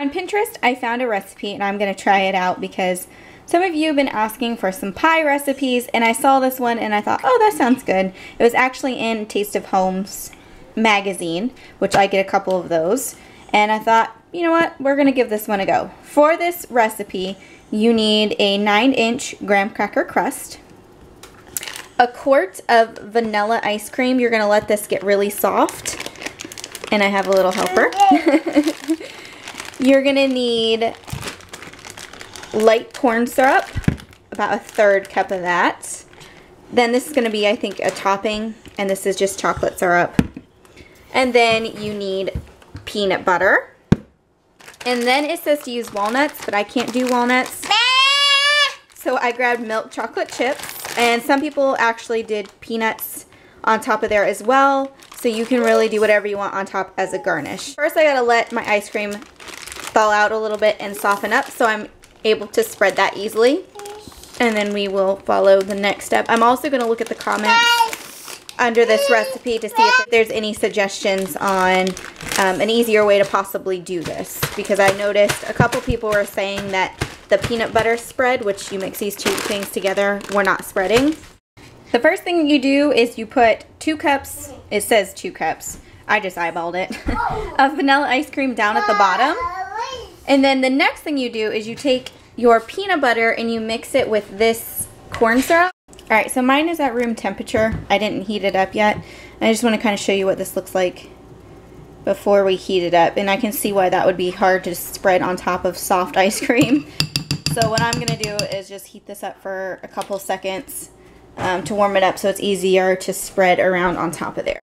On Pinterest, I found a recipe and I'm going to try it out because some of you have been asking for some pie recipes, and I saw this one and I thought, oh, that sounds good. It was actually in Taste of Home's magazine, which I get a couple of those, and I thought, you know what, we're going to give this one a go. For this recipe, you need a 9-inch graham cracker crust, a quart of vanilla ice cream. You're going to let this get really soft, and I have a little helper. You're going to need light corn syrup, about a 1/3 cup of that. Then this is going to be, I think, a topping, and this is just chocolate syrup. And then you need peanut butter. And then it says to use walnuts, but I can't do walnuts. So I grabbed milk chocolate chips, and some people actually did peanuts on top of there as well. So you can really do whatever you want on top as a garnish. First I gotta let my ice cream thaw out a little bit and soften up so I'm able to spread that easily. And then we will follow the next step. I'm also going to look at the comments under this recipe to see if there's any suggestions on an easier way to possibly do this, because I noticed a couple people were saying that the peanut butter spread, which you mix these two things together, were not spreading. The first thing you do is you put 2 cups, it says 2 cups, I just eyeballed it, of vanilla ice cream down at the bottom. And then the next thing you do is you take your peanut butter and you mix it with this corn syrup. Alright, so mine is at room temperature. I didn't heat it up yet. I just want to kind of show you what this looks like before we heat it up. And I can see why that would be hard to spread on top of soft ice cream. So what I'm going to do is just heat this up for a couple seconds to warm it up so it's easier to spread around on top of there.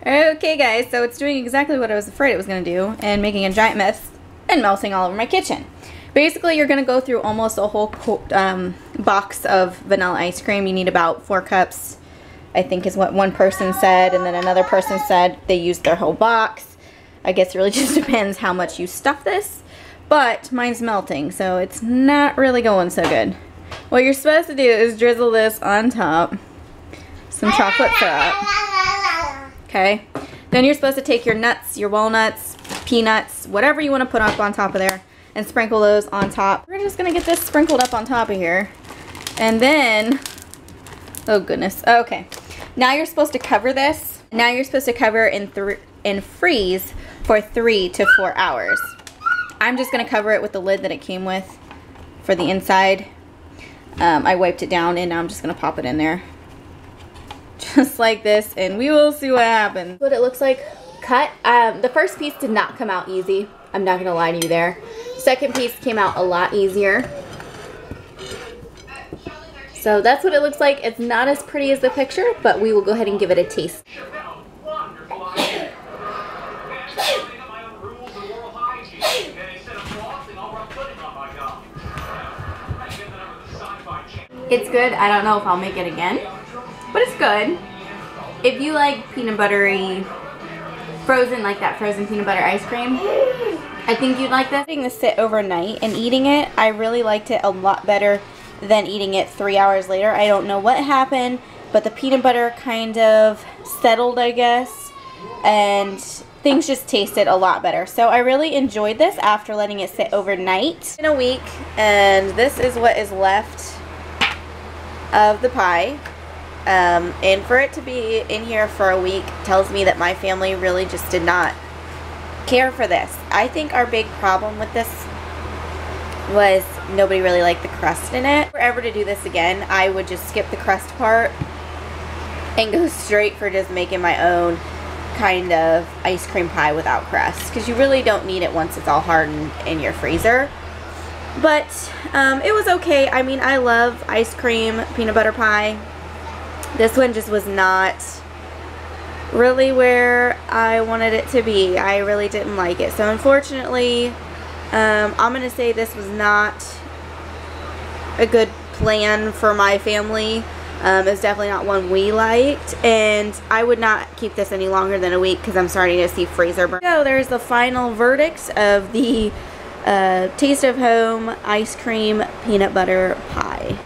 Okay guys, so it's doing exactly what I was afraid it was going to do, and making a giant mess and melting all over my kitchen. Basically, you're going to go through almost a whole box of vanilla ice cream. You need about 4 cups, I think is what one person said, and then another person said they used their whole box. I guess it really just depends how much you stuff this, but mine's melting, so it's not really going so good. What you're supposed to do is drizzle this on top, some chocolate syrup. Okay, then you're supposed to take your nuts, your walnuts, peanuts, whatever you want to put up on top of there, and sprinkle those on top. We're just going to get this sprinkled up on top of here. And then, oh goodness, okay. Now you're supposed to cover this. Now you're supposed to cover and freeze for 3 to 4 hours. I'm just going to cover it with the lid that it came with for the inside. I wiped it down and now I'm just going to pop it in there. Just like this, and we will see what happens. What it looks like cut. The first piece did not come out easy. I'm not gonna lie to you there. Second piece came out a lot easier. So that's what it looks like. It's not as pretty as the picture, but we will go ahead and give it a taste. It's good. I don't know if I'll make it again, but it's good. If you like peanut buttery, frozen, like that frozen peanut butter ice cream, I think you'd like this. Letting this sit overnight and eating it, I really liked it a lot better than eating it 3 hours later. I don't know what happened, but the peanut butter kind of settled, I guess, and things just tasted a lot better. So I really enjoyed this after letting it sit overnight. In a week, and this is what is left of the pie. And for it to be in here for a week tells me that my family really just did not care for this. I think our big problem with this was nobody really liked the crust in it. If we're ever to do this again, I would just skip the crust part and go straight for just making my own kind of ice cream pie without crust, because you really don't need it once it's all hardened in your freezer. But it was okay. I mean, I love ice cream peanut butter pie. This one just was not really where I wanted it to be. I really didn't like it. So unfortunately, I'm going to say this was not a good plan for my family. It's definitely not one we liked, and I would not keep this any longer than a week because I'm starting to see freezer burn. So there's the final verdict of the Taste of Home ice cream peanut butter pie.